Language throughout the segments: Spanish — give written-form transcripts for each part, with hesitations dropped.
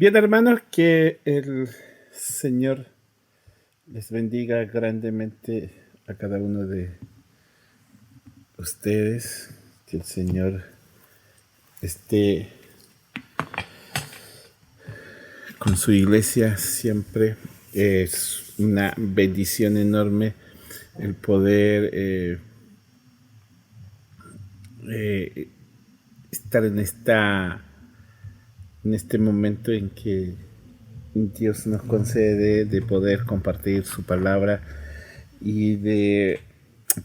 Bien, hermanos, que el Señor les bendiga grandemente a cada uno de ustedes, que el Señor esté con su iglesia siempre. Es una bendición enorme el poder estar en este momento en que Dios nos concede de poder compartir su palabra y de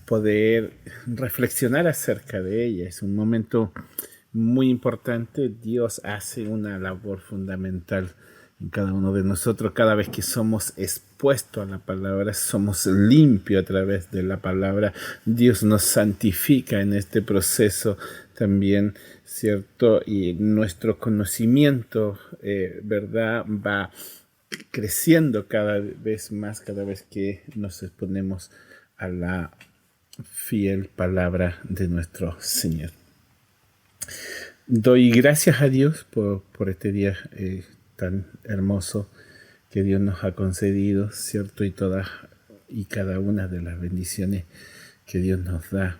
poder reflexionar acerca de ella. Es un momento muy importante. Dios hace una labor fundamental en cada uno de nosotros. Cada vez que somos expuestos a la palabra, somos limpios a través de la palabra. Dios nos santifica en este proceso también, ¿cierto? Y nuestro conocimiento, ¿verdad?, va creciendo cada vez más, cada vez que nos exponemos a la fiel palabra de nuestro Señor. Doy gracias a Dios por este día tan hermoso que Dios nos ha concedido, ¿cierto? Y todas y cada una de las bendiciones que Dios nos da.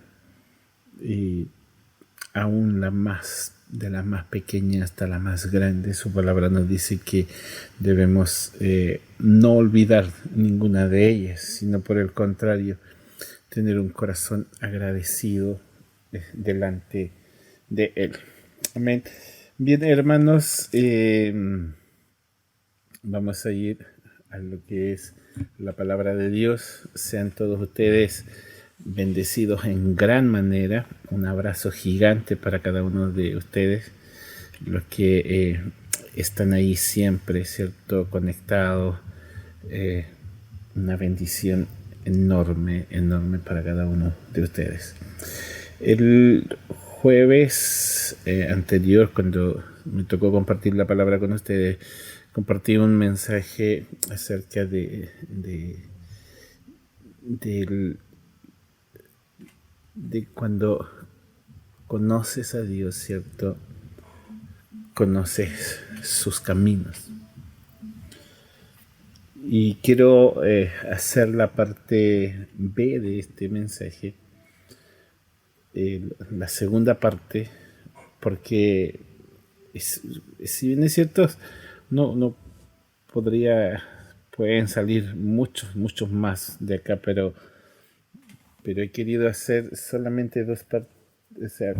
Y aún de la más pequeña hasta la más grande, su palabra nos dice que debemos no olvidar ninguna de ellas, sino por el contrario, tener un corazón agradecido delante de Él. Amén. Bien, hermanos, vamos a ir a lo que es la palabra de Dios. Sean todos ustedes bendecidos en gran manera. Un abrazo gigante para cada uno de ustedes, los que están ahí siempre, ¿cierto?, conectados. Una bendición enorme, enorme para cada uno de ustedes. El jueves anterior, cuando me tocó compartir la palabra con ustedes, compartí un mensaje acerca de cuando conoces a Dios, ¿cierto? Conoces sus caminos. Y quiero hacer la parte B de este mensaje, la segunda parte, porque si bien es cierto, no pueden salir muchos más de acá, pero he querido hacer solamente dos partes, o sea,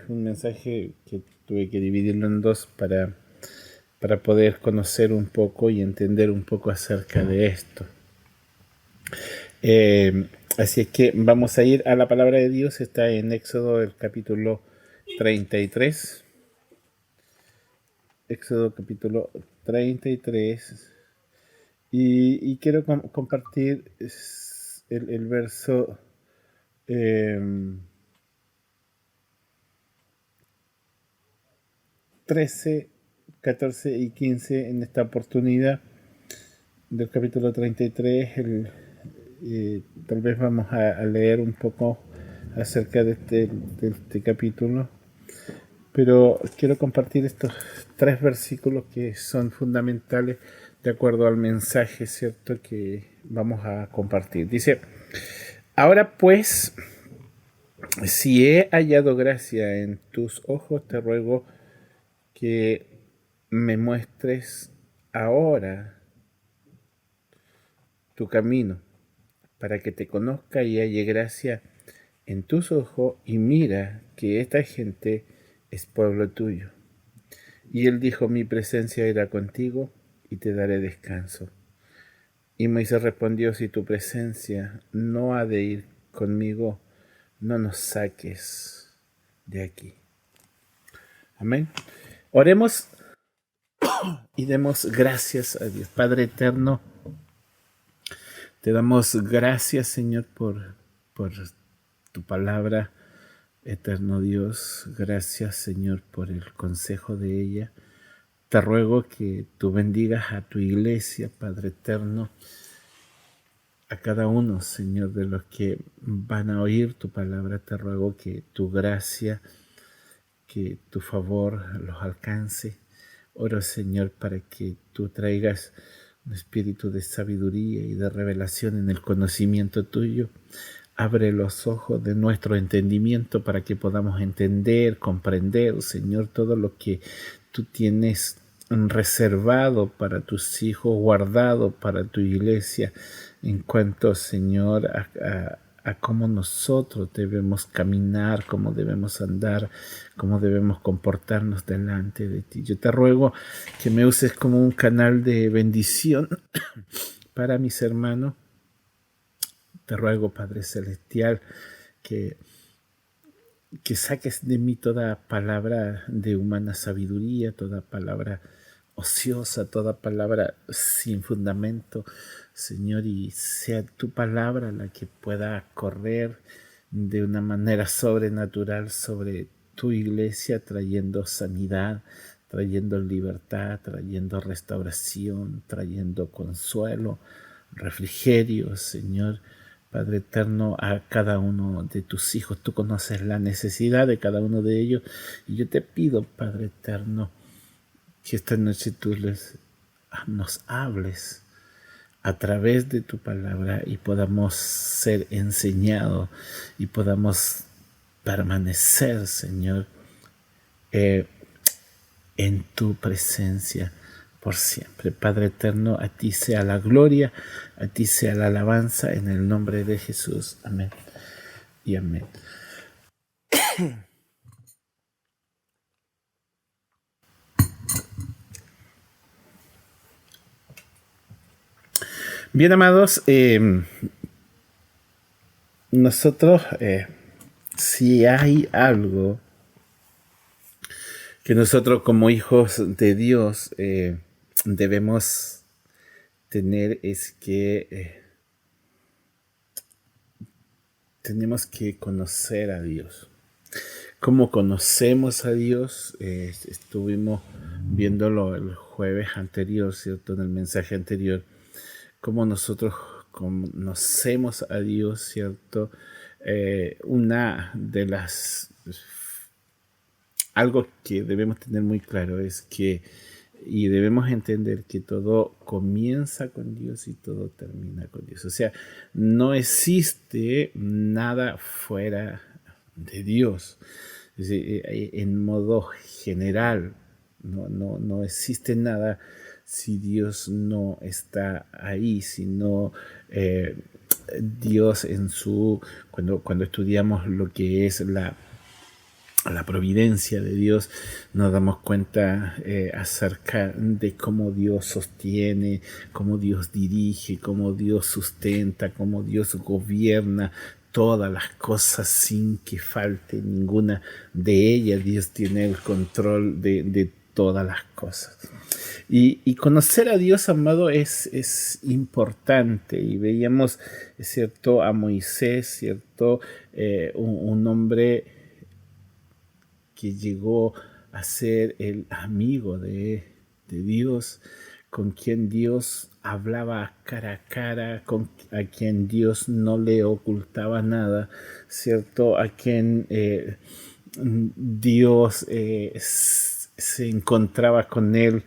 un mensaje que tuve que dividirlo en dos para poder conocer un poco y entender un poco acerca de esto. Así es que vamos a ir a la palabra de Dios. Está en Éxodo, el capítulo 33. Éxodo capítulo 33. Y quiero compartir el verso 13, 14 y 15 en esta oportunidad del capítulo 33. Tal vez vamos a leer un poco acerca de este capítulo, pero quiero compartir estos tres versículos que son fundamentales de acuerdo al mensaje, ¿cierto?, que vamos a compartir. Dice: ahora pues, si he hallado gracia en tus ojos, te ruego que me muestres ahora tu camino, para que te conozca y halle gracia en tus ojos, y mira que esta gente es pueblo tuyo. Y él dijo: mi presencia irá contigo y te daré descanso. Y Moisés respondió: si tu presencia no ha de ir conmigo, no nos saques de aquí. Amén. Oremos y demos gracias a Dios. Padre eterno, te damos gracias, Señor, por tu palabra, eterno Dios. Gracias, Señor, por el consejo de ella. Te ruego que tú bendigas a tu iglesia, Padre eterno, a cada uno, Señor, de los que van a oír tu palabra. Te ruego que tu gracia, que tu favor los alcance. Oro, Señor, para que tú traigas un espíritu de sabiduría y de revelación en el conocimiento tuyo. Abre los ojos de nuestro entendimiento para que podamos entender, comprender, Señor, todo lo que tú tienes reservado para tus hijos, guardado para tu iglesia, en cuanto, Señor, a cómo nosotros debemos caminar, cómo debemos andar, cómo debemos comportarnos delante de ti. Yo te ruego que me uses como un canal de bendición para mis hermanos. Te ruego, Padre Celestial, que, que saques de mí toda palabra de humana sabiduría, toda palabra ociosa, toda palabra sin fundamento, Señor, y sea tu palabra la que pueda correr de una manera sobrenatural sobre tu iglesia, trayendo sanidad, trayendo libertad, trayendo restauración, trayendo consuelo, refrigerio, Señor. Padre eterno, a cada uno de tus hijos, tú conoces la necesidad de cada uno de ellos, y yo te pido, Padre eterno, que esta noche tú nos hables a través de tu palabra y podamos ser enseñados y podamos permanecer, Señor, en tu presencia por siempre. Padre eterno, a ti sea la gloria, a ti sea la alabanza, en el nombre de Jesús. Amén y amén. Bien, amados, nosotros, si hay algo que nosotros como hijos de Dios debemos tener, es que tenemos que conocer a Dios. ¿Cómo conocemos a Dios? Estuvimos viéndolo el jueves anterior, ¿cierto? En el mensaje anterior. Cómo nosotros conocemos a Dios, ¿cierto? Una de las... Algo que debemos tener muy claro es que, y debemos entender que todo comienza con Dios y todo termina con Dios. O sea, no existe nada fuera de Dios. Es decir, en modo general, no existe nada si Dios no está ahí, sino Dios en su... Cuando estudiamos lo que es la providencia de Dios, nos damos cuenta acerca de cómo Dios sostiene, cómo Dios dirige, cómo Dios sustenta, cómo Dios gobierna todas las cosas sin que falte ninguna de ellas. Dios tiene el control de todas las cosas. Y conocer a Dios, amado, es importante. Y veíamos, ¿cierto?, a Moisés, ¿cierto?, un hombre que llegó a ser el amigo de Dios, con quien Dios hablaba cara a cara, a quien Dios no le ocultaba nada, ¿cierto? A quien Dios se encontraba con él.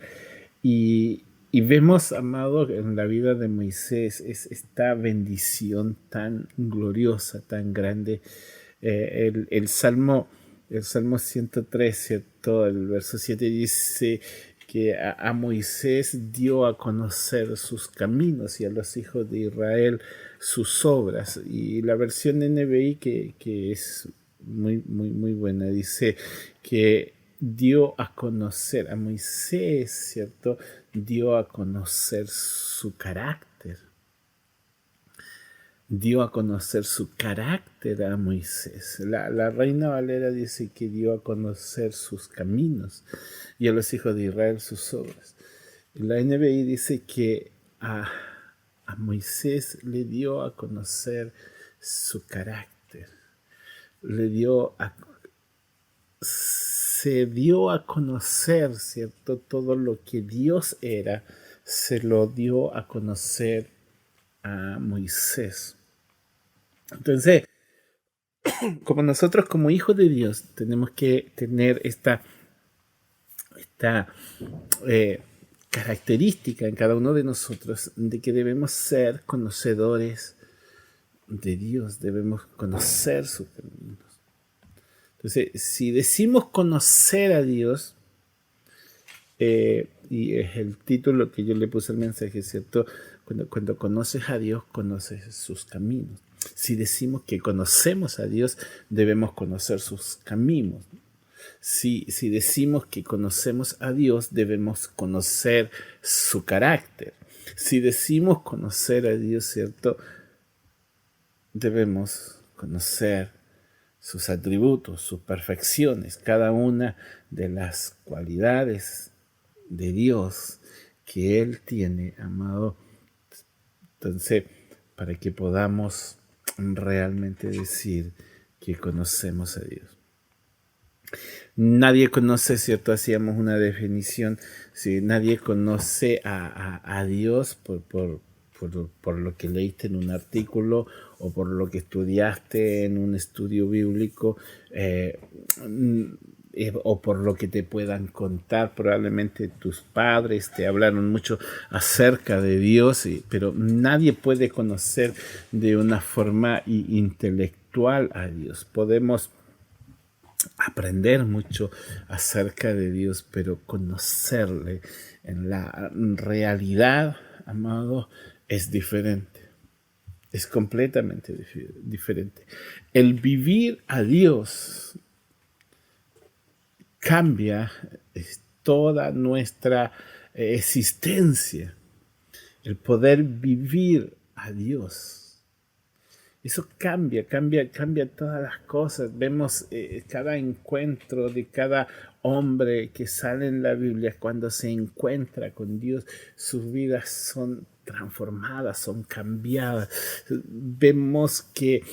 Y vemos, amado, en la vida de Moisés esta bendición tan gloriosa, tan grande. El Salmo 103, ¿cierto? El verso 7 dice que a Moisés dio a conocer sus caminos y a los hijos de Israel sus obras. Y la versión NBI, que es muy buena, dice que dio a conocer a Moisés, ¿cierto? Dio a conocer su carácter. Dio a conocer su carácter a Moisés. La Reina Valera dice que dio a conocer sus caminos y a los hijos de Israel sus obras. Y la NBI dice que a Moisés le dio a conocer su carácter. Se dio a conocer, ¿cierto? Todo lo que Dios era, se lo dio a conocer a Moisés. Entonces, como nosotros como hijos de Dios tenemos que tener esta esta característica en cada uno de nosotros de que debemos ser conocedores de Dios, debemos conocer sus caminos. Entonces, si decimos conocer a Dios, y es el título que yo le puse al mensaje, ¿cierto? Cuando conoces a Dios, conoces sus caminos. Si decimos que conocemos a Dios, debemos conocer sus caminos. Si decimos que conocemos a Dios, debemos conocer su carácter. Si decimos conocer a Dios, ¿cierto? Debemos conocer sus atributos, sus perfecciones, cada una de las cualidades de Dios que Él tiene, amado. Entonces, para que podamos realmente decir que conocemos a Dios. Nadie conoce, ¿cierto? Hacíamos una definición, si nadie conoce a Dios por lo que leíste en un artículo o por lo que estudiaste en un estudio bíblico, o por lo que te puedan contar. Probablemente tus padres te hablaron mucho acerca de Dios, pero nadie puede conocer de una forma intelectual a Dios. Podemos aprender mucho acerca de Dios, pero conocerle en la realidad, amado, es diferente. Es completamente diferente. El vivir a Dios cambia toda nuestra existencia. El poder vivir a Dios. Eso cambia todas las cosas. Vemos cada encuentro de cada hombre que sale en la Biblia, cuando se encuentra con Dios, sus vidas son transformadas, son cambiadas. Vemos que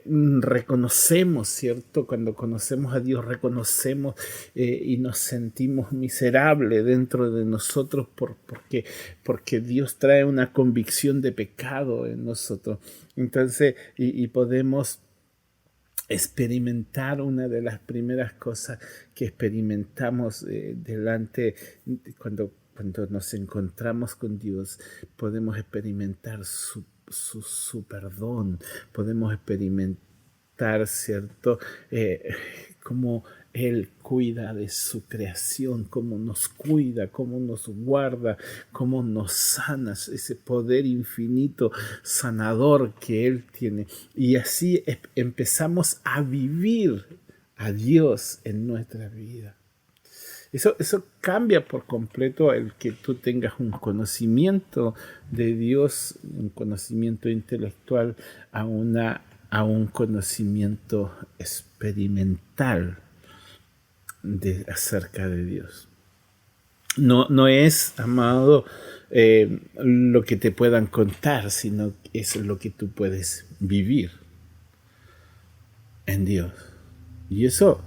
reconocemos, ¿cierto? Cuando conocemos a Dios, reconocemos y nos sentimos miserables dentro de nosotros porque Dios trae una convicción de pecado en nosotros. Entonces, y podemos experimentar una de las primeras cosas que experimentamos cuando nos encontramos con Dios, podemos experimentar su perdón, podemos experimentar, ¿cierto? Cómo Él cuida de su creación, cómo nos cuida, cómo nos guarda, cómo nos sana, ese poder infinito sanador que Él tiene. Y así empezamos a vivir a Dios en nuestra vida. Eso cambia por completo el que tú tengas un conocimiento de Dios, un conocimiento intelectual, a un conocimiento experimental acerca de Dios. No es, amado, lo que te puedan contar, sino es lo que tú puedes vivir en Dios. Y eso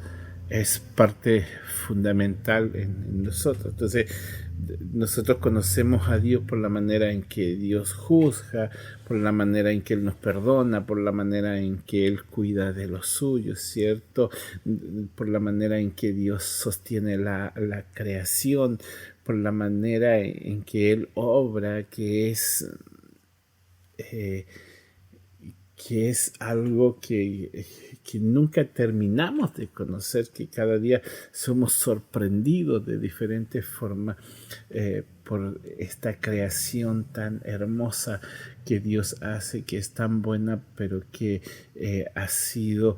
es parte fundamental en nosotros. Entonces, nosotros conocemos a Dios por la manera en que Dios juzga, por la manera en que Él nos perdona, por la manera en que Él cuida de los suyos, ¿cierto? Por la manera en que Dios sostiene la creación, por la manera en que Él obra, que es algo que nunca terminamos de conocer, que cada día somos sorprendidos de diferentes formas por esta creación tan hermosa que Dios hace, que es tan buena, pero que ha sido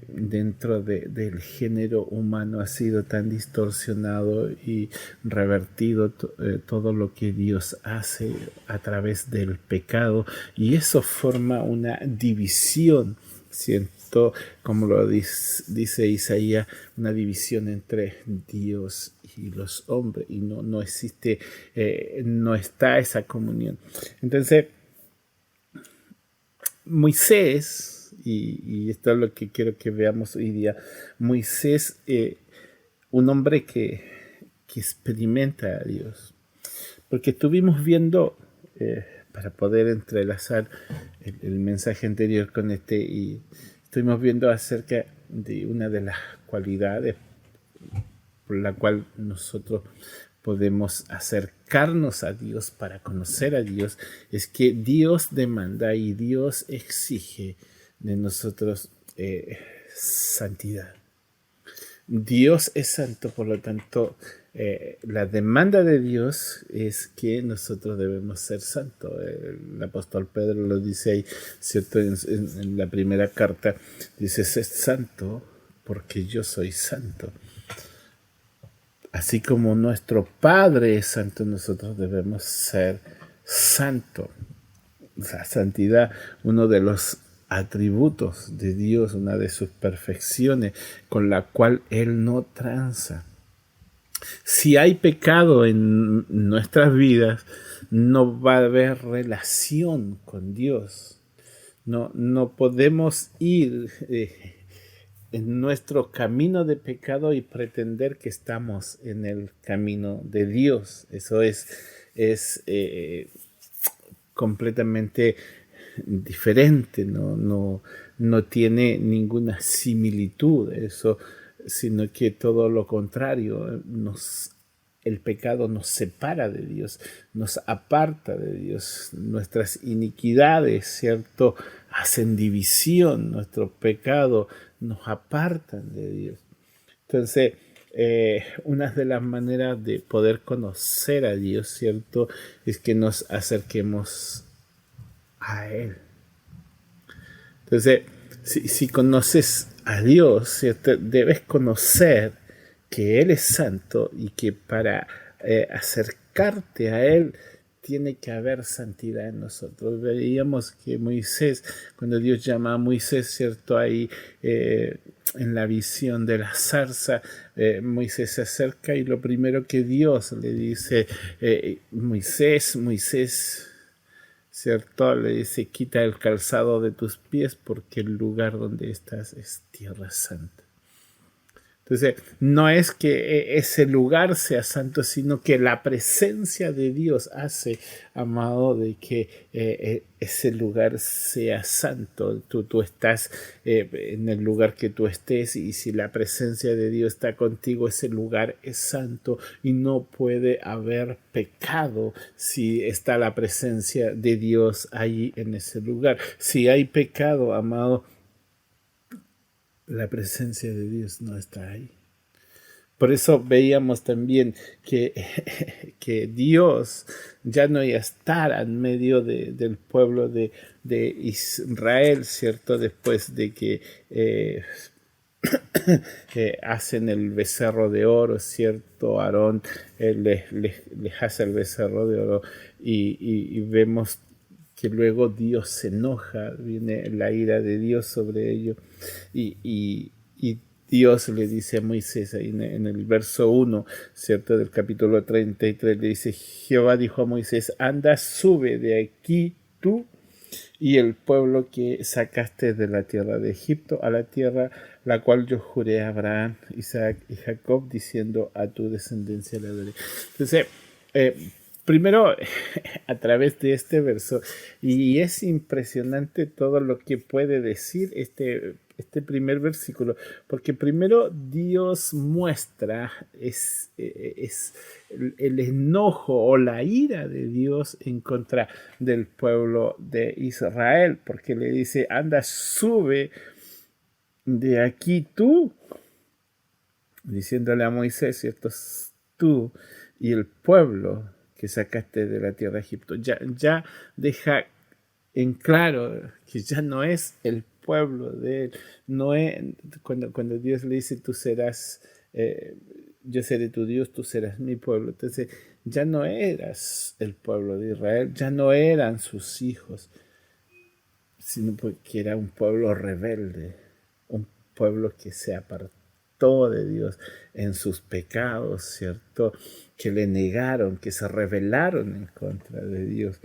dentro del género humano, ha sido tan distorsionado y revertido todo lo que Dios hace a través del pecado, y eso forma una división, ¿cierto? Como lo dice Isaías, una división entre Dios y los hombres, y no existe, no está esa comunión. Entonces, Moisés, y esto es lo que quiero que veamos hoy día, Moisés, un hombre que experimenta a Dios, porque estuvimos viendo, para poder entrelazar el mensaje anterior con este, y estuvimos viendo acerca de una de las cualidades por la cual nosotros podemos acercarnos a Dios para conocer a Dios, es que Dios demanda y Dios exige de nosotros santidad. Dios es santo, por lo tanto, la demanda de Dios es que nosotros debemos ser santos. El apóstol Pedro lo dice ahí, ¿cierto? En la primera carta, dice, sed santo porque yo soy santo. Así como nuestro Padre es santo, nosotros debemos ser santos. La santidad, uno de los atributos de Dios, una de sus perfecciones con la cual Él no tranza. Si hay pecado en nuestras vidas, no va a haber relación con Dios. No podemos ir en nuestro camino de pecado y pretender que estamos en el camino de Dios. Eso es completamente diferente, no tiene ninguna similitud eso, sino que todo lo contrario, el pecado nos separa de Dios, nos aparta de Dios, nuestras iniquidades, ¿cierto?, hacen división, nuestro pecado nos apartan de Dios. Entonces, una de las maneras de poder conocer a Dios, ¿cierto?, es que nos acerquemos a Él. Entonces, si conoces a Dios, ¿cierto?, debes conocer que Él es santo y que para acercarte a Él tiene que haber santidad en nosotros. Veíamos que Moisés, cuando Dios llama a Moisés, ¿cierto?, ahí en la visión de la zarza, Moisés se acerca y lo primero que Dios le dice, Moisés, Moisés, ¿cierto?, le dice, quita el calzado de tus pies porque el lugar donde estás es tierra santa. Entonces, no es que ese lugar sea santo, sino que la presencia de Dios hace, amado, de que ese lugar sea santo. Tú estás en el lugar que tú estés y si la presencia de Dios está contigo, ese lugar es santo y no puede haber pecado si está la presencia de Dios allí en ese lugar. Si hay pecado, amado, la presencia de Dios no está ahí. Por eso veíamos también que Dios ya no iba a estar en medio del pueblo de Israel, ¿cierto? Después de que hacen el becerro de oro, ¿cierto? Aarón les hace el becerro de oro y vemos que luego Dios se enoja, viene la ira de Dios sobre ellos y Dios le dice a Moisés ahí en el verso 1, ¿cierto?, del capítulo 33, le dice, Jehová dijo a Moisés, anda, sube de aquí tú y el pueblo que sacaste de la tierra de Egipto a la tierra la cual yo juré a Abraham, Isaac y Jacob, diciendo a tu descendencia la daré. Entonces, primero, a través de este verso, y es impresionante todo lo que puede decir este primer versículo, porque primero Dios muestra el enojo o la ira de Dios en contra del pueblo de Israel, porque le dice, anda, sube de aquí tú, diciéndole a Moisés, ¿cierto?, tú y el pueblo que sacaste de la tierra de Egipto. Ya deja en claro que ya no es el pueblo de él. No es, cuando Dios le dice, tú serás, yo seré tu Dios, tú serás mi pueblo. Entonces ya no eras el pueblo de Israel, ya no eran sus hijos, sino porque era un pueblo rebelde, un pueblo que se apartó de Dios en sus pecados, ¿cierto?, que le negaron, que se rebelaron en contra de Dios.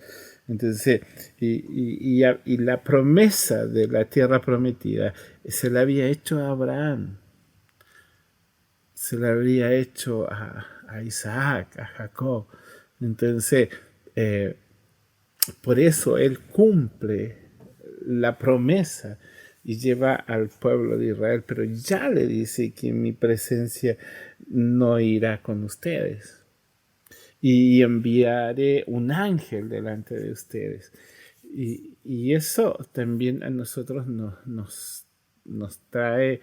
Entonces, y la promesa de la tierra prometida se la había hecho a Abraham, se la habría hecho a Isaac, a Jacob. Entonces, por eso él cumple la promesa y lleva al pueblo de Israel, pero ya le dice que mi presencia no irá con ustedes. Y enviaré un ángel delante de ustedes. Y eso también a nosotros nos trae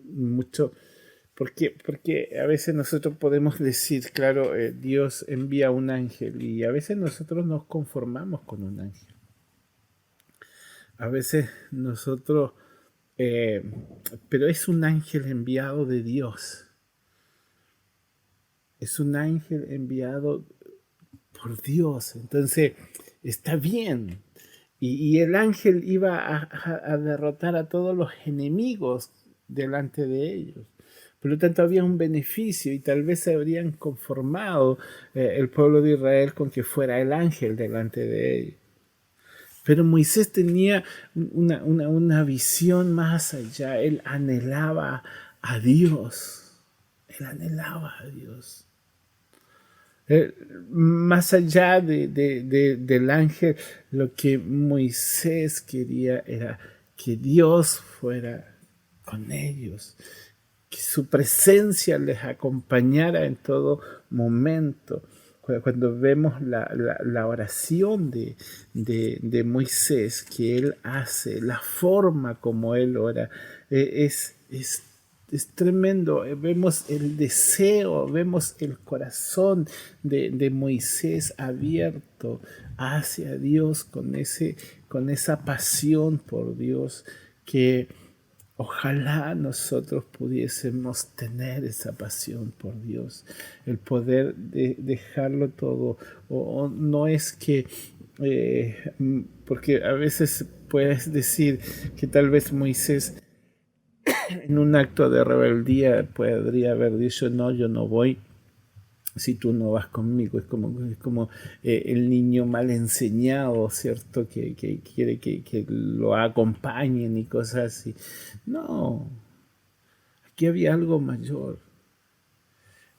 mucho, porque a veces nosotros podemos decir, claro, Dios envía un ángel y a veces nosotros nos conformamos con un ángel. A veces nosotros, pero es un ángel enviado de Dios. Es un ángel enviado por Dios. Entonces, está bien. Y el ángel iba a derrotar a todos los enemigos delante de ellos. Por lo tanto, había un beneficio y tal vez se habrían conformado el pueblo de Israel con que fuera el ángel delante de ellos. Pero Moisés tenía una visión más allá. Él anhelaba a Dios. Él anhelaba a Dios. Más allá del ángel, lo que Moisés quería era que Dios fuera con ellos, que su presencia les acompañara en todo momento. Cuando vemos la oración de Moisés que él hace, la forma como él ora, es tremendo. Vemos el deseo, vemos el corazón de Moisés abierto hacia Dios con esa pasión por Dios que ojalá nosotros pudiésemos tener esa pasión por Dios, el poder dejarlo todo. O no es que, porque a veces puedes decir que tal vez Moisés en un acto de rebeldía podría haber dicho, no, yo no voy si tú no vas conmigo. Es como el niño mal enseñado, ¿cierto? Que quiere que lo acompañen y cosas así. No, aquí había algo mayor.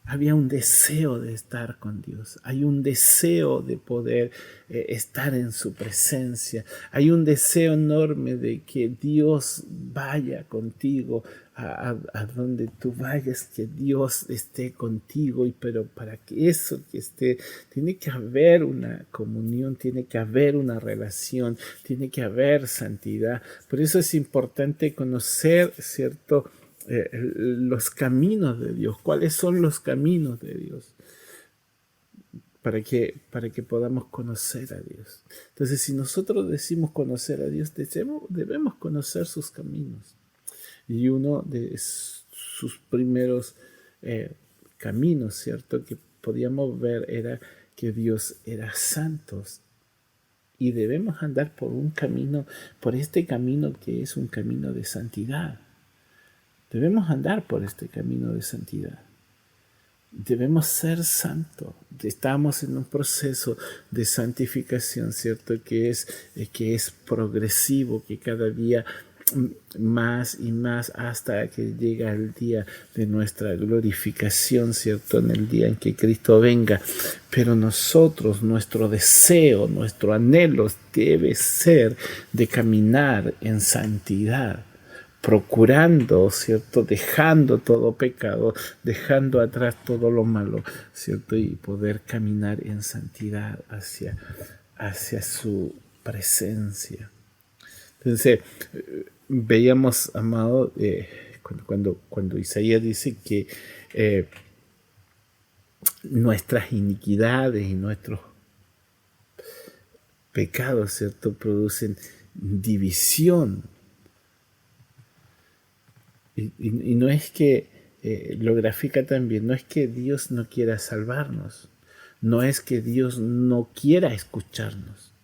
Había un deseo de estar con Dios, hay un deseo de poder estar en su presencia, hay un deseo enorme de que Dios vaya contigo a donde tú vayas, que Dios esté contigo, pero para que eso que esté, tiene que haber una comunión, tiene que haber una relación, tiene que haber santidad. Por eso es importante conocer, ¿cierto?, los caminos de Dios. ¿Cuáles son los caminos de Dios? Para que podamos conocer a Dios. Entonces, si nosotros decimos conocer a Dios, debemos conocer sus caminos. Y uno de sus primeros caminos, ¿cierto?, que podíamos ver era que Dios era santo. Y debemos andar por un camino, por este camino que es un camino de santidad. Debemos andar por este camino de santidad. Debemos ser santos. Estamos en un proceso de santificación, ¿cierto? Que es progresivo, que cada día más y más hasta que llega el día de nuestra glorificación, ¿cierto? En el día en que Cristo venga. Pero nosotros, nuestro deseo, nuestro anhelo debe ser de caminar en santidad, procurando, ¿cierto?, dejando todo pecado, dejando atrás todo lo malo, ¿cierto?, y poder caminar en santidad hacia su presencia. Entonces, veíamos, amado, cuando Isaías dice que nuestras iniquidades y nuestros pecados, ¿cierto?, producen división. Y no es que, lo grafica también, no es que Dios no quiera salvarnos, no es que Dios no quiera escucharnos.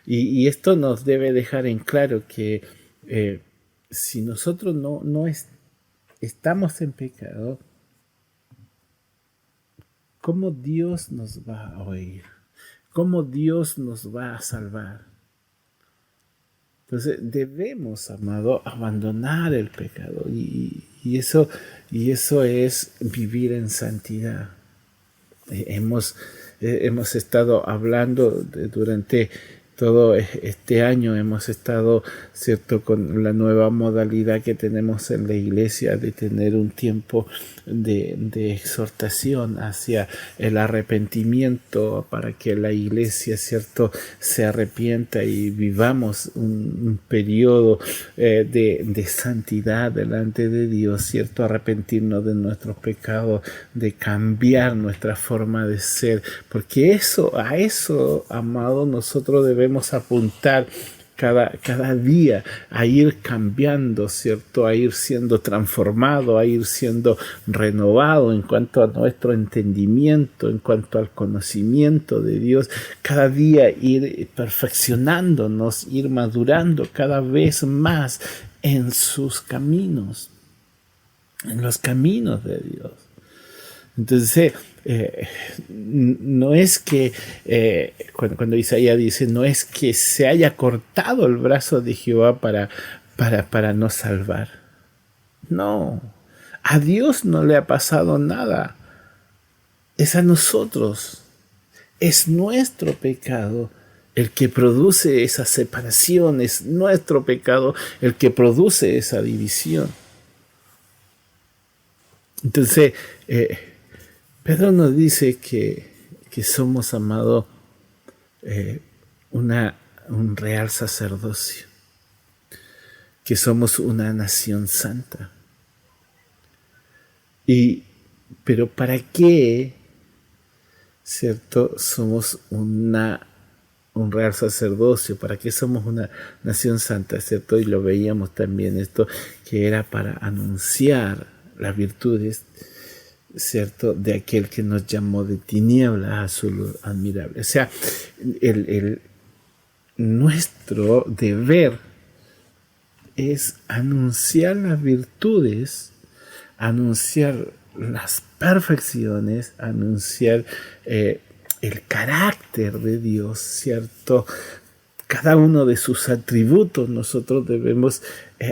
Y esto nos debe dejar en claro que si nosotros no estamos en pecado, ¿cómo Dios nos va a oír? ¿Cómo Dios nos va a salvar? Entonces debemos, amado, abandonar el pecado y eso es vivir en santidad. Hemos estado hablando durante todo este año hemos estado, ¿cierto?, con la nueva modalidad que tenemos en la iglesia de tener un tiempo de exhortación hacia el arrepentimiento para que la iglesia, ¿cierto?, se arrepienta y vivamos un periodo de santidad delante de Dios, ¿cierto?, arrepentirnos de nuestros pecados, de cambiar nuestra forma de ser, porque a eso, amado, nosotros debemos apuntar cada día, a ir cambiando, ¿cierto? A ir siendo transformado, a ir siendo renovado en cuanto a nuestro entendimiento, en cuanto al conocimiento de Dios, cada día ir perfeccionándonos, ir madurando cada vez más en sus caminos, en los caminos de Dios. Entonces, no es que, cuando Isaías dice, no es que se haya cortado el brazo de Jehová para no salvar. No, a Dios no le ha pasado nada. Es a nosotros. Es nuestro pecado el que produce esa separación. Es nuestro pecado el que produce esa división. Entonces, Pedro nos dice que somos, amados, un real sacerdocio, que somos una nación santa. Pero ¿para qué, cierto, somos un real sacerdocio? ¿Para qué somos una nación santa, cierto? Y lo veíamos también esto, que era para anunciar las virtudes, ¿cierto?, de aquel que nos llamó de tinieblas a su luz admirable. O sea, nuestro deber es anunciar las virtudes, anunciar las perfecciones, anunciar el carácter de Dios, ¿cierto? Cada uno de sus atributos nosotros debemos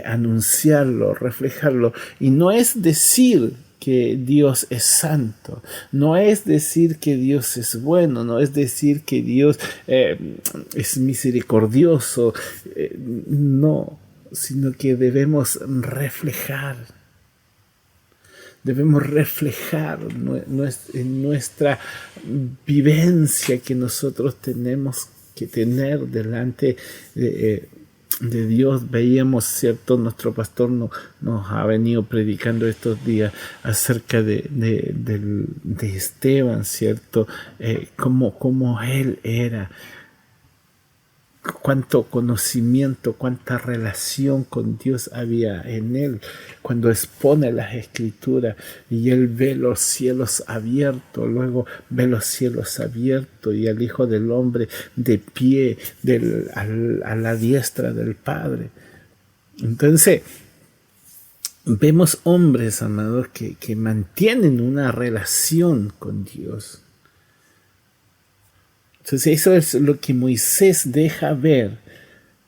anunciarlo, reflejarlo. Y no es decir que Dios es santo, no es decir que Dios es bueno, no es decir que Dios es misericordioso, no, sino que debemos reflejar en nuestra vivencia que nosotros tenemos que tener delante de Dios. Veíamos, ¿cierto? Nuestro pastor nos ha venido predicando estos días acerca de Esteban, ¿cierto? Cómo él era. Cuánto conocimiento, cuánta relación con Dios había en él cuando expone las escrituras y él ve los cielos abiertos, luego ve los cielos abiertos y al Hijo del Hombre de pie a la diestra del Padre. Entonces, vemos hombres, amados, que mantienen una relación con Dios. Entonces eso es lo que Moisés deja ver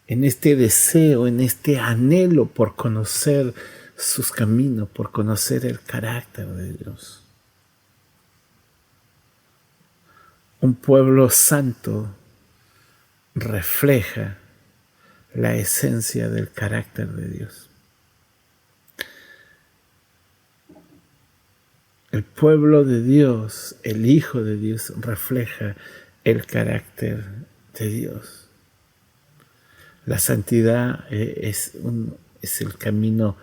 en este deseo, en este anhelo por conocer sus caminos, por conocer el carácter de Dios. Un pueblo santo refleja la esencia del carácter de Dios. El pueblo de Dios, el Hijo de Dios, refleja el carácter de Dios. La santidad es el camino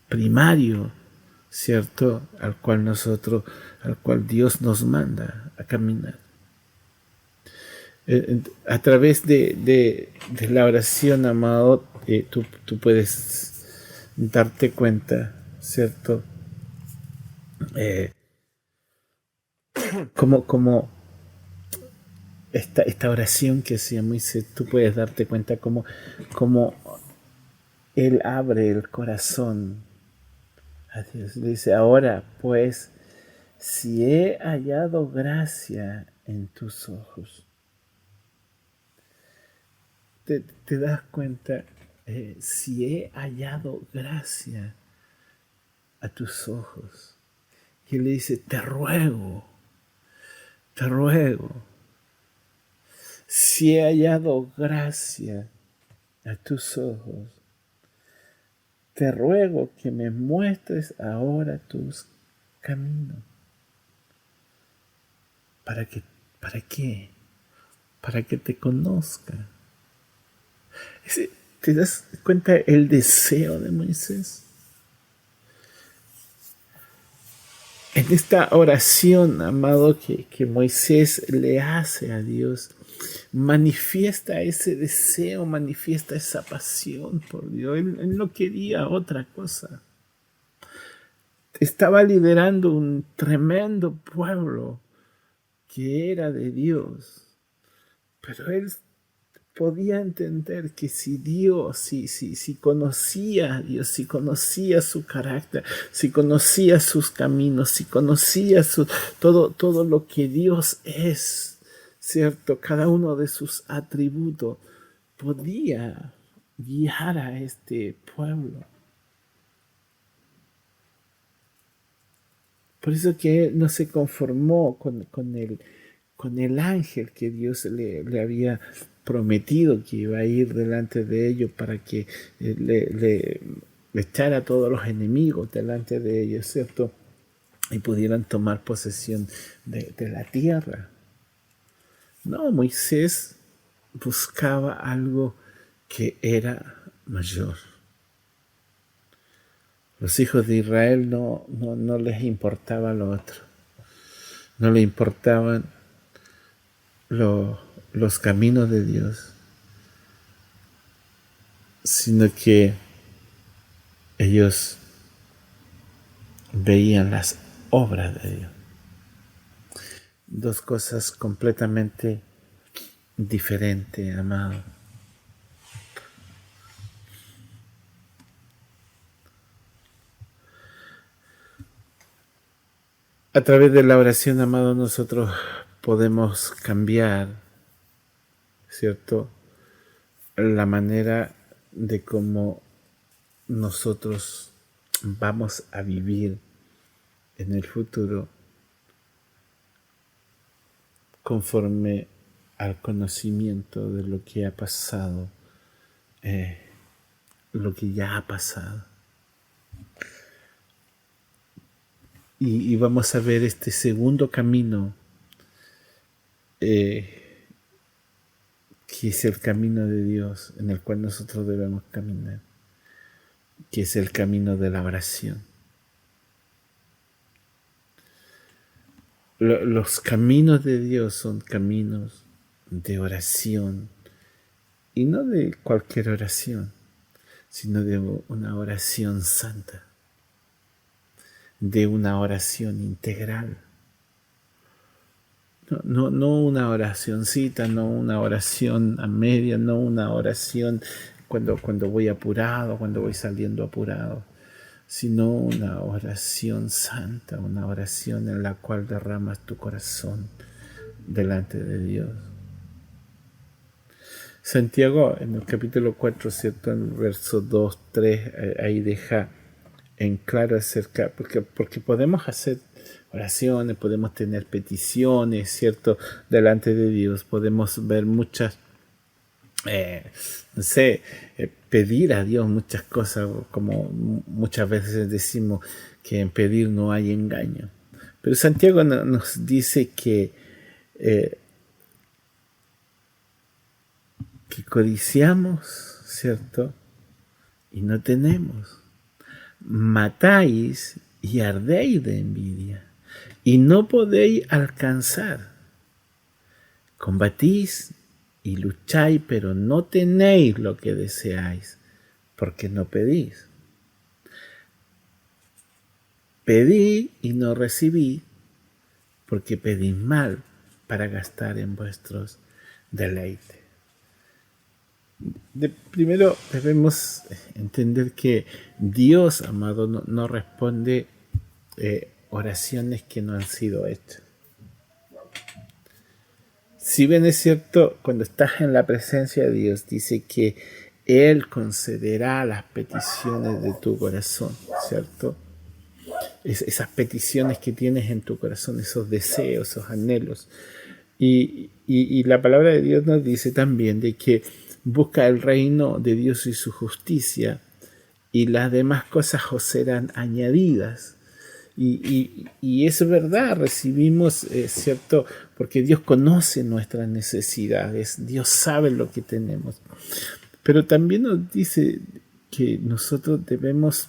primario, ¿cierto?, al cual Dios nos manda a caminar. A través de la oración, amado, tú puedes darte cuenta, ¿cierto?, como esta oración que hacía Moisés, tú puedes darte cuenta como él abre el corazón a Dios. Le dice, ahora pues, si he hallado gracia en tus ojos. ¿Te das cuenta? Si he hallado gracia a tus ojos. Y él le dice, te ruego. si he hallado gracia a tus ojos, te ruego que me muestres ahora tus caminos. ¿Para qué? ¿Para qué? Para que te conozca. ¿Te das cuenta el deseo de Moisés? En esta oración, amado, que Moisés le hace a Dios, manifiesta ese deseo, manifiesta esa pasión por Dios. Él no quería otra cosa. Estaba liderando un tremendo pueblo que era de Dios, pero él podía entender que si Dios, si conocía a Dios, si conocía su carácter, si conocía sus caminos, si conocía todo lo que Dios es, ¿cierto? Cada uno de sus atributos, podía guiar a este pueblo. Por eso que él no se conformó con el ángel que Dios le había prometido que iba a ir delante de ellos para que le echara a todos los enemigos delante de ellos, ¿cierto? Y pudieran tomar posesión de la tierra. No, Moisés buscaba algo que era mayor. Los hijos de Israel no les importaba lo otro. No les importaban los caminos de Dios, sino que ellos veían las obras de Dios. Dos cosas completamente diferentes, amado. A través de la oración, amado, nosotros podemos cambiar, ¿cierto?, la manera de cómo nosotros vamos a vivir en el futuro conforme al conocimiento de lo que ha pasado, lo que ya ha pasado. Y vamos a ver este segundo camino, que es el camino de Dios en el cual nosotros debemos caminar, que es el camino de la oración. Los caminos de Dios son caminos de oración, y no de cualquier oración, sino de una oración santa, de una oración integral. No una oracioncita, no una oración a media, no una oración cuando voy apurado, cuando voy saliendo apurado, sino una oración santa, una oración en la cual derramas tu corazón delante de Dios. Santiago, en el capítulo 4, ¿cierto?, en el verso 2, 3, ahí deja en claro acerca, porque podemos hacer oraciones, podemos tener peticiones, ¿cierto?, delante de Dios, podemos ver muchas, pedir a Dios muchas cosas, como muchas veces decimos que en pedir no hay engaño. Pero Santiago nos dice que codiciamos, ¿cierto?, y no tenemos. Matáis y ardéis de envidia, y no podéis alcanzar. Combatís y lucháis, pero no tenéis lo que deseáis, porque no pedís. Pedí y no recibí, porque pedís mal, para gastar en vuestros deleites. Primero debemos entender que Dios, amado, no responde oraciones que no han sido hechas. Si bien es cierto, cuando estás en la presencia de Dios, dice que Él concederá las peticiones de tu corazón, ¿cierto? Esas peticiones que tienes en tu corazón, esos deseos, esos anhelos. Y la palabra de Dios nos dice también de que busca el reino de Dios y su justicia, y las demás cosas os serán añadidas. Y es verdad, recibimos, ¿cierto? Porque Dios conoce nuestras necesidades, Dios sabe lo que tenemos. Pero también nos dice que nosotros debemos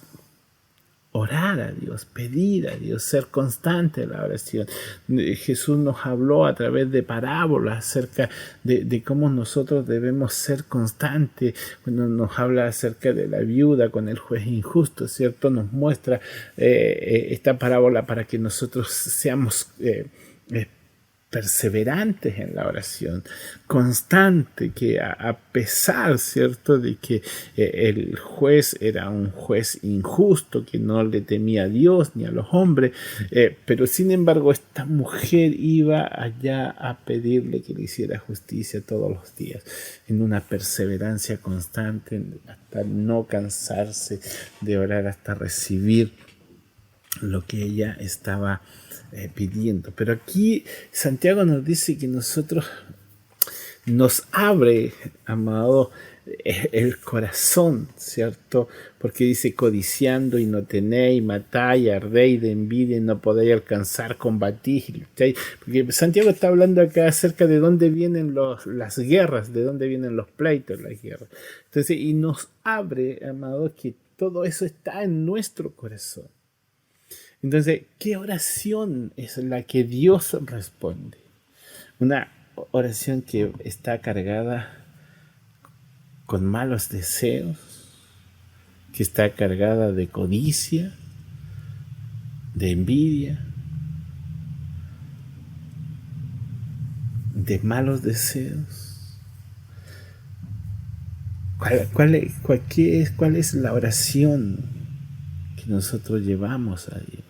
orar a Dios, pedir a Dios, ser constante en la oración. Jesús nos habló a través de parábolas acerca de cómo nosotros debemos ser constantes. Cuando nos habla acerca de la viuda con el juez injusto, ¿cierto? Nos muestra esta parábola para que nosotros seamos perseverantes en la oración, constante, que a pesar, ¿cierto?, de que el juez era un juez injusto, que no le temía a Dios ni a los hombres, pero sin embargo esta mujer iba allá a pedirle que le hiciera justicia todos los días, en una perseverancia constante, hasta no cansarse de orar, hasta recibir lo que ella estaba pidiendo. Pero aquí Santiago nos dice que nosotros nos abre, amado, el corazón, ¿cierto? Porque dice codiciando y no tenéis, matáis, ardéis de envidia y no podéis alcanzar, combatís. Porque Santiago está hablando acá acerca de dónde vienen las guerras, de dónde vienen los pleitos, las guerras. Entonces, y nos abre, amado, que todo eso está en nuestro corazón. Entonces, ¿qué oración es la que Dios responde? Una oración que está cargada con malos deseos, que está cargada de codicia, de envidia, de malos deseos. ¿Cuál es la oración que nosotros llevamos a Dios?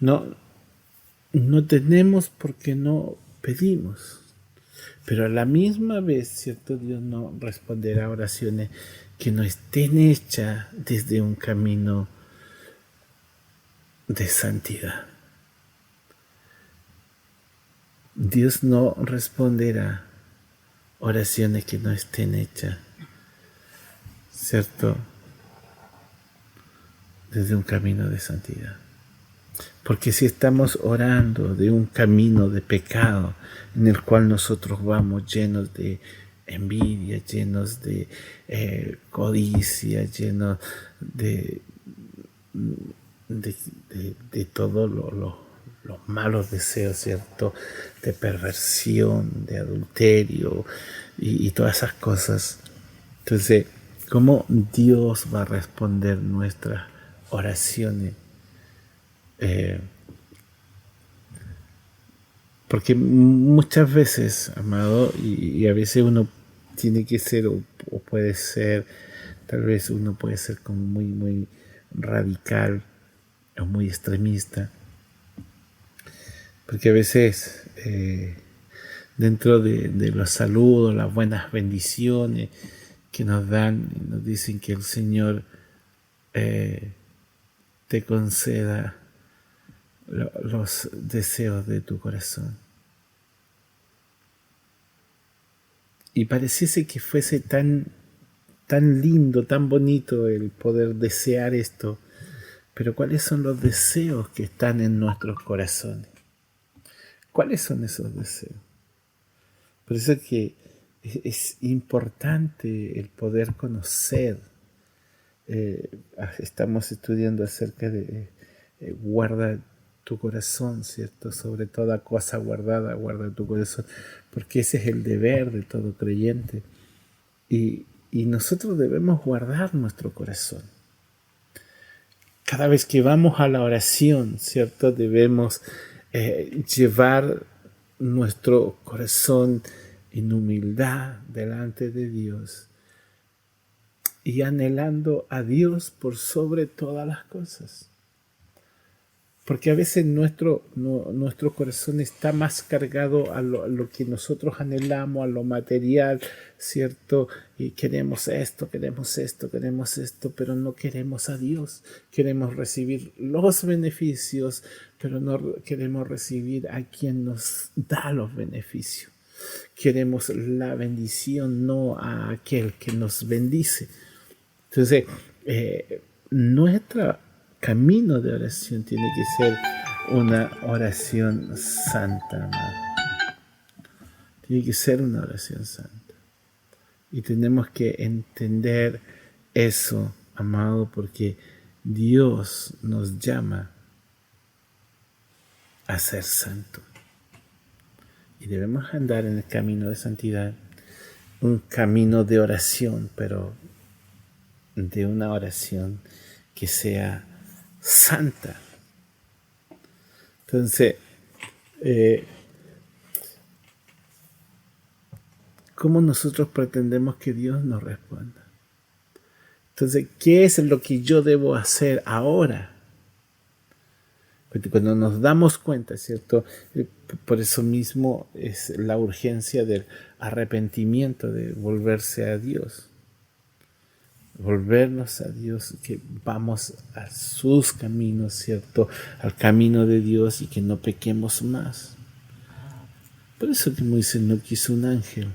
No tenemos porque no pedimos. Pero a la misma vez, ¿cierto? Dios no responderá a oraciones que no estén hechas desde un camino de santidad. Dios no responderá oraciones que no estén hechas, ¿cierto? Desde un camino de santidad. Porque si estamos orando de un camino de pecado en el cual nosotros vamos llenos de envidia, llenos de codicia, llenos de todos los malos deseos, ¿cierto? De perversión, de adulterio y todas esas cosas. Entonces, ¿cómo Dios va a responder nuestras oraciones? Porque muchas veces, amado, y a veces uno tiene que ser o puede ser, tal vez uno puede ser como muy radical o muy extremista, porque a veces dentro de los saludos, las buenas bendiciones que nos dan, nos dicen que el Señor te conceda los deseos de tu corazón. Y pareciese que fuese tan lindo, tan bonito el poder desear esto, pero ¿cuáles son los deseos que están en nuestros corazones? ¿Cuáles son esos deseos? Por eso que es importante el poder conocer. Estamos estudiando acerca de guarda tu corazón, ¿cierto? Sobre toda cosa guardada, guarda tu corazón, porque ese es el deber de todo creyente. Y nosotros debemos guardar nuestro corazón. Cada vez que vamos a la oración, ¿cierto? Debemos llevar nuestro corazón en humildad delante de Dios y anhelando a Dios por sobre todas las cosas. Porque a veces nuestro corazón está más cargado a lo que nosotros anhelamos, a lo material, ¿cierto? Y queremos esto, queremos esto, queremos esto, pero no queremos a Dios. Queremos recibir los beneficios, pero no queremos recibir a quien nos da los beneficios. Queremos la bendición, no a aquel que nos bendice. Entonces, nuestro camino de oración tiene que ser una oración santa, amado. Tiene que ser una oración santa. Y tenemos que entender eso, amado, porque Dios nos llama a ser santo. Y debemos andar en el camino de santidad, un camino de oración, pero de una oración que sea santa. Entonces, ¿cómo nosotros pretendemos que Dios nos responda? Entonces, ¿qué es lo que yo debo hacer ahora? Porque cuando nos damos cuenta, ¿cierto? Por eso mismo es la urgencia del arrepentimiento, de volverse a Dios. Volvernos a Dios, que vamos a sus caminos, ¿cierto? Al camino de Dios y que no pequemos más. Por eso que Moisés no quiso un ángel,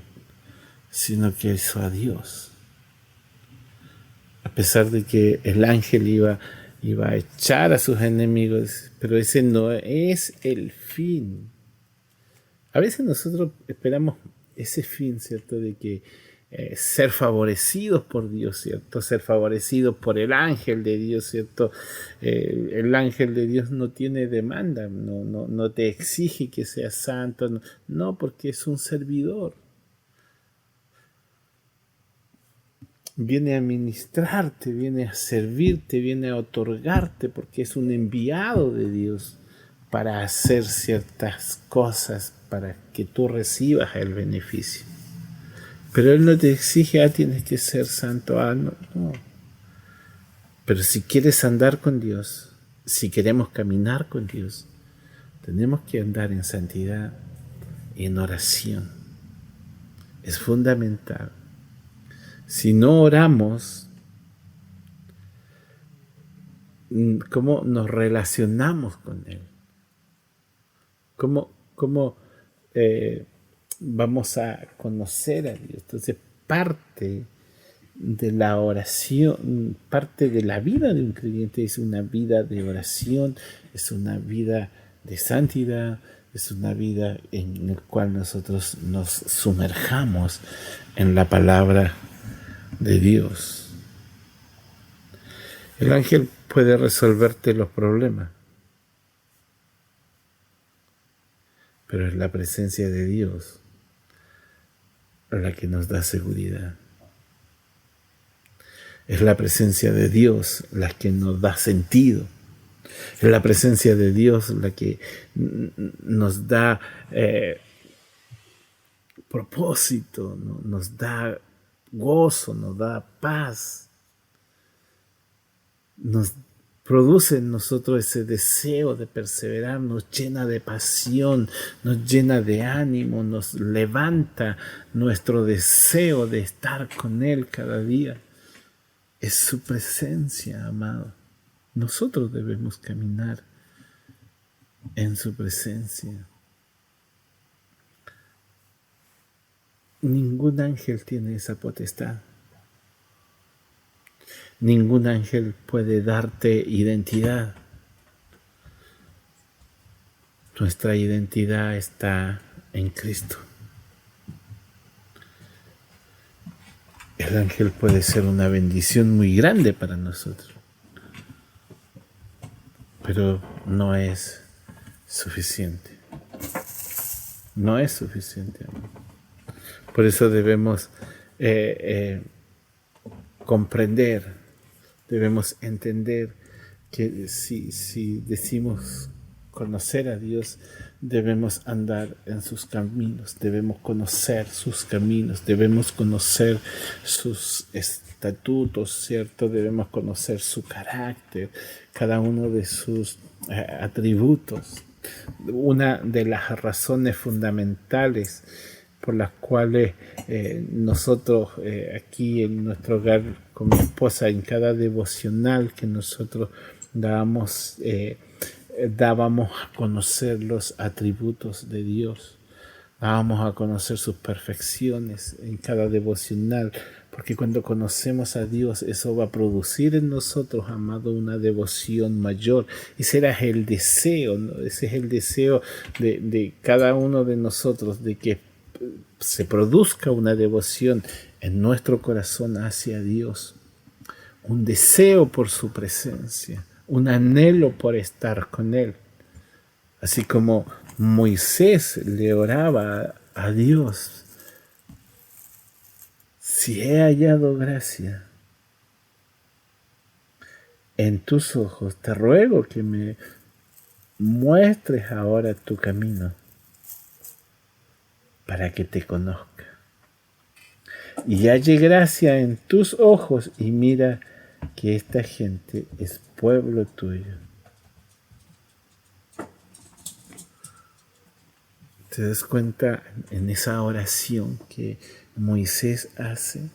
sino que hizo a Dios. A pesar de que el ángel iba a echar a sus enemigos, pero ese no es el fin. A veces nosotros esperamos ese fin, ¿cierto? De que ser favorecidos por Dios, ¿cierto? Ser favorecidos por el ángel de Dios, ¿cierto? El ángel de Dios no tiene demanda, no te exige que seas santo, no, porque es un servidor. Viene a ministrarte, viene a servirte, viene a otorgarte, porque es un enviado de Dios para hacer ciertas cosas, para que tú recibas el beneficio. Pero Él no te exige, tienes que ser santo, no. Pero si quieres andar con Dios, si queremos caminar con Dios, tenemos que andar en santidad y en oración. Es fundamental. Si no oramos, ¿cómo nos relacionamos con Él? ¿Cómo vamos a conocer a Dios? Entonces, parte de la oración, parte de la vida de un creyente es una vida de oración, es una vida de santidad, es una vida en la cual nosotros nos sumerjamos en la palabra de Dios. El ángel puede resolverte los problemas, pero es la presencia de Dios la que nos da seguridad. Es la presencia de Dios la que nos da sentido. Es la presencia de Dios la que nos da propósito, nos da gozo, nos da paz. Nos produce en nosotros ese deseo de perseverar, nos llena de pasión, nos llena de ánimo, nos levanta nuestro deseo de estar con Él cada día. Es su presencia, amado. Nosotros debemos caminar en su presencia. Ningún ángel tiene esa potestad. Ningún ángel puede darte identidad. Nuestra identidad está en Cristo. El ángel puede ser una bendición muy grande para nosotros, pero no es suficiente. No es suficiente, amor. Por eso debemos comprender, debemos entender que si decimos conocer a Dios, debemos andar en sus caminos, debemos conocer sus caminos, debemos conocer sus estatutos, ¿cierto? Debemos conocer su carácter, cada uno de sus atributos. Una de las razones fundamentales por las cuales nosotros aquí en nuestro hogar con mi esposa, en cada devocional que nosotros dábamos a conocer los atributos de Dios, dábamos a conocer sus perfecciones en cada devocional, porque cuando conocemos a Dios, eso va a producir en nosotros, amado, una devoción mayor. Ese era el deseo, ¿no? Ese es el deseo de cada uno de nosotros, de que se produzca una devoción en nuestro corazón hacia Dios, un deseo por su presencia, un anhelo por estar con Él. Así como Moisés le oraba a Dios: si he hallado gracia en tus ojos, te ruego que me muestres ahora tu camino para que te conozca. Y halle gracia en tus ojos y mira que esta gente es pueblo tuyo. ¿Te das cuenta en esa oración que Moisés hace?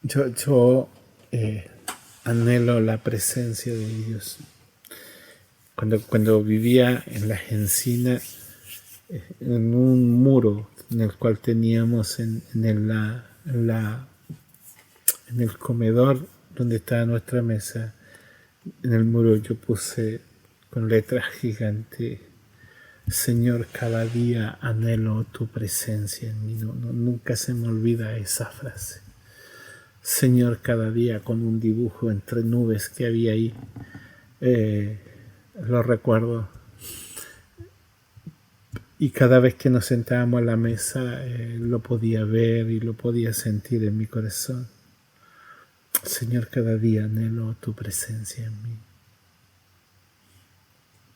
Yo anhelo la presencia de Dios. Cuando vivía en las encinas, en un muro en el cual teníamos en el comedor donde estaba nuestra mesa, en el muro yo puse con letras gigantes: Señor, cada día anhelo tu presencia en mí. Nunca se me olvida esa frase. Señor, cada día, con un dibujo entre nubes que había ahí, lo recuerdo. Y cada vez que nos sentábamos a la mesa, lo podía ver y lo podía sentir en mi corazón. Señor, cada día anhelo tu presencia en mí.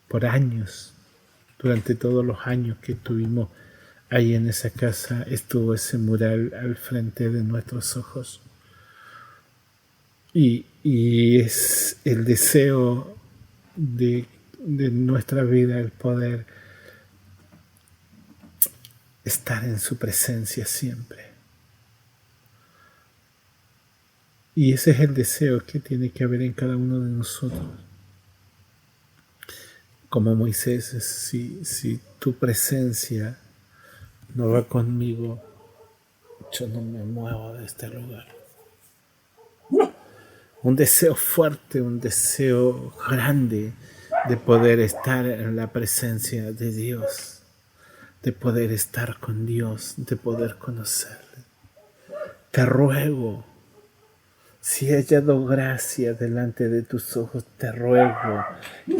Por años, durante todos los años que estuvimos ahí en esa casa, estuvo ese mural al frente de nuestros ojos. Y es el deseo de nuestra vida el poder estar en su presencia siempre. Y ese es el deseo que tiene que haber en cada uno de nosotros. Como Moisés, si tu presencia no va conmigo, yo no me muevo de este lugar. Un deseo fuerte, un deseo grande de poder estar en la presencia de Dios, de poder estar con Dios, de poder conocerle. Te ruego, si he hallado gracia delante de tus ojos, te ruego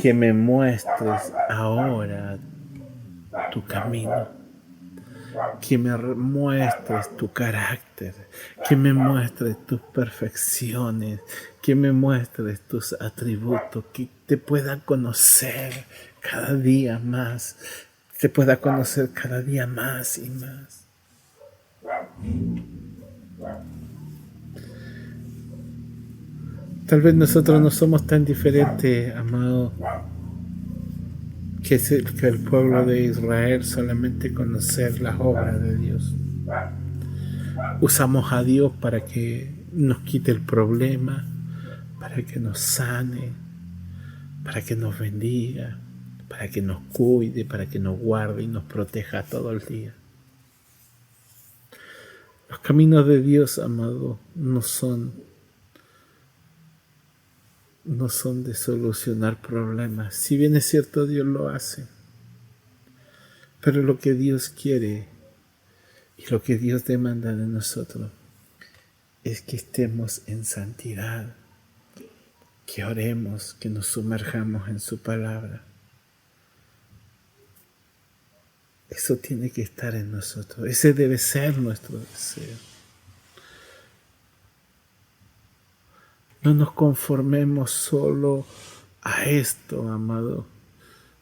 que me muestres ahora tu camino, que me muestres tu carácter, que me muestres tus perfecciones, que me muestres tus atributos, que te pueda conocer cada día más, te pueda conocer cada día más y más. Tal vez nosotros no somos tan diferentes, amado, que el pueblo de Israel, solamente conocer las obras de Dios. Usamos a Dios para que nos quite el problema, para que nos sane, para que nos bendiga, para que nos cuide, para que nos guarde y nos proteja todo el día. Los caminos de Dios, amado, no son de solucionar problemas. Si bien es cierto, Dios lo hace, pero lo que Dios quiere y lo que Dios demanda de nosotros es que estemos en santidad, que oremos, que nos sumerjamos en su palabra. Eso tiene que estar en nosotros. Ese debe ser nuestro deseo. No nos conformemos solo a esto, amado,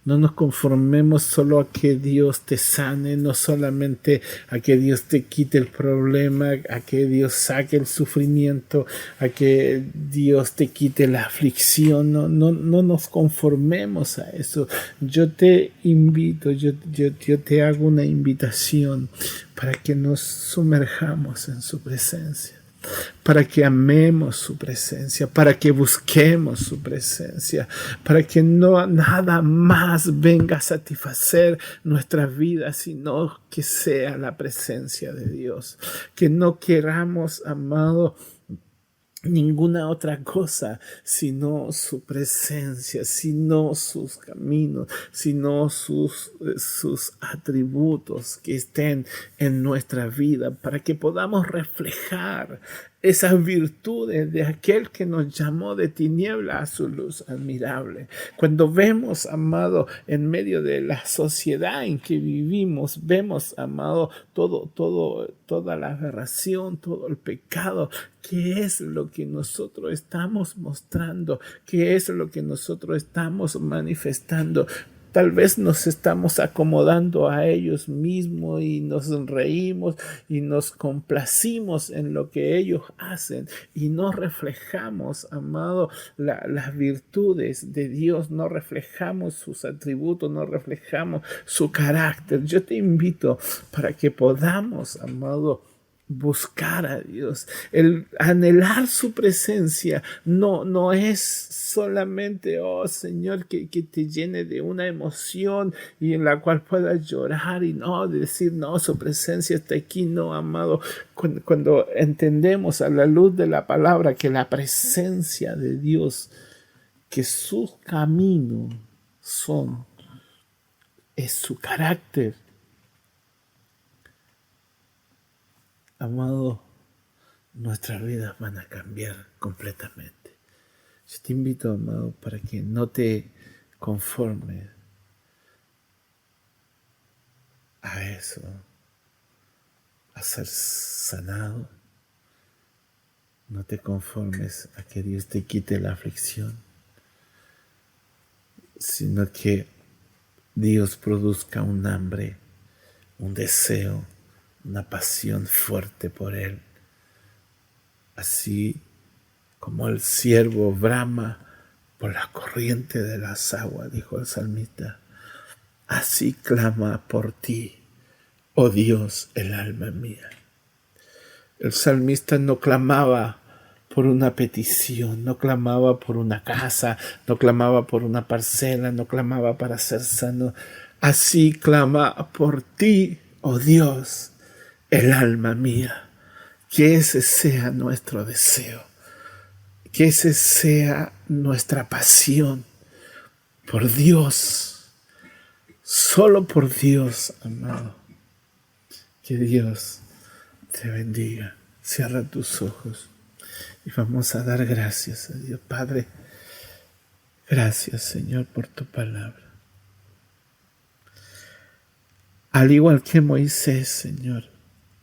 No nos conformemos solo a que Dios te sane, no solamente a que Dios te quite el problema, a que Dios saque el sufrimiento, a que Dios te quite la aflicción. No nos conformemos a eso. Yo te invito, yo te hago una invitación para que nos sumerjamos en su presencia, para que amemos su presencia, para que busquemos su presencia, para que no nada más venga a satisfacer nuestra vida, sino que sea la presencia de Dios. Que no queramos, amado, ninguna otra cosa sino su presencia, sino sus caminos, sino sus atributos que estén en nuestra vida, para que podamos reflejar esas virtudes de aquel que nos llamó de tiniebla a su luz admirable. Cuando vemos, amado, en medio de la sociedad en que vivimos, vemos, amado, toda la aberración, todo el pecado. ¿Qué es lo que nosotros estamos mostrando? ¿Qué es lo que nosotros estamos manifestando? Tal vez nos estamos acomodando a ellos mismos y nos reímos y nos complacimos en lo que ellos hacen y no reflejamos, amado, las virtudes de Dios, no reflejamos sus atributos, no reflejamos su carácter. Yo te invito para que podamos, amado, buscar a Dios. El anhelar su presencia no es solamente, oh Señor, que te llene de una emoción y en la cual puedas llorar y no decir, no, su presencia está aquí. No, amado, cuando entendemos a la luz de la palabra que la presencia de Dios, que sus caminos es su carácter, amado, nuestras vidas van a cambiar completamente. Yo te invito, amado, para que no te conformes a eso, a ser sanado. No te conformes a que Dios te quite la aflicción, sino que Dios produzca un hambre, un deseo, una pasión fuerte por Él. Así como el ciervo brama por la corriente de las aguas, dijo el salmista, así clama por ti, oh Dios, el alma mía. El salmista no clamaba por una petición, no clamaba por una casa, no clamaba por una parcela, no clamaba para ser sano. Así clama por ti, oh Dios, el alma mía. Que ese sea nuestro deseo, que ese sea nuestra pasión por Dios, solo por Dios, amado. Que Dios te bendiga. Cierra tus ojos y vamos a dar gracias a Dios. Padre, gracias, Señor, por tu palabra. Al igual que Moisés, Señor,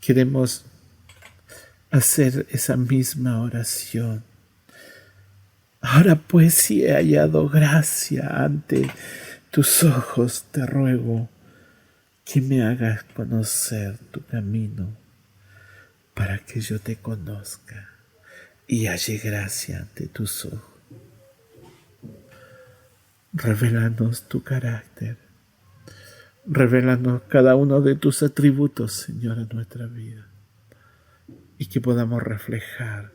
queremos hacer esa misma oración. Ahora pues, si he hallado gracia ante tus ojos, te ruego que me hagas conocer tu camino para que yo te conozca y halle gracia ante tus ojos. Revélanos tu carácter. Revélanos cada uno de tus atributos, Señor, en nuestra vida. Y que podamos reflejar,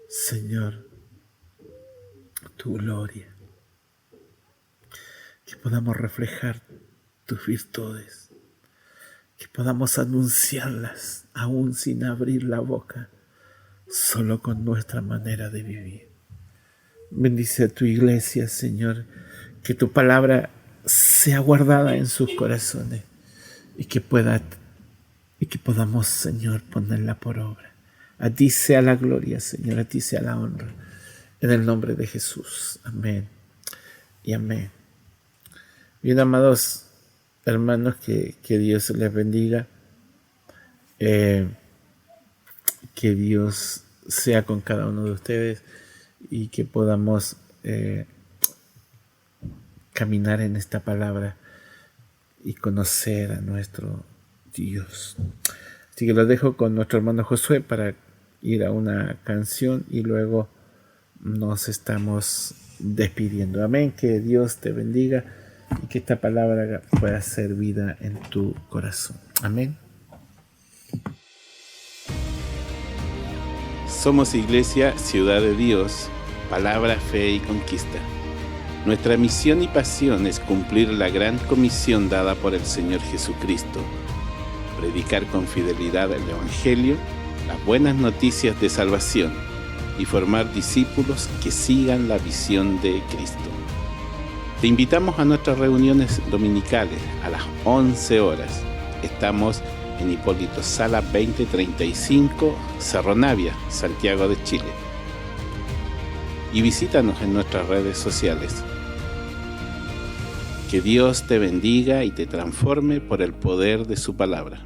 Señor, tu gloria. Que podamos reflejar tus virtudes. Que podamos anunciarlas aún sin abrir la boca, solo con nuestra manera de vivir. Bendice a tu iglesia, Señor, que tu palabra sea guardada en sus corazones y que podamos, Señor, ponerla por obra. A ti sea la gloria, Señor, a ti sea la honra. En el nombre de Jesús. Amén y amén. Bien, amados hermanos, que Dios les bendiga. Que Dios sea con cada uno de ustedes y que podamos caminar en esta palabra y conocer a nuestro Dios. Así que lo dejo con nuestro hermano Josué para ir a una canción y luego nos estamos despidiendo. Amén. Que Dios te bendiga y que esta palabra pueda ser vida en tu corazón. Amén. Somos Iglesia Ciudad de Dios, palabra, fe y conquista. Nuestra misión y pasión es cumplir la gran comisión dada por el Señor Jesucristo: predicar con fidelidad el Evangelio, las buenas noticias de salvación y formar discípulos que sigan la visión de Cristo. Te invitamos a nuestras reuniones dominicales a las 11 horas. Estamos en Hipólito Sala 2035, Cerro Navia, Santiago de Chile. Y visítanos en nuestras redes sociales. Que Dios te bendiga y te transforme por el poder de su palabra.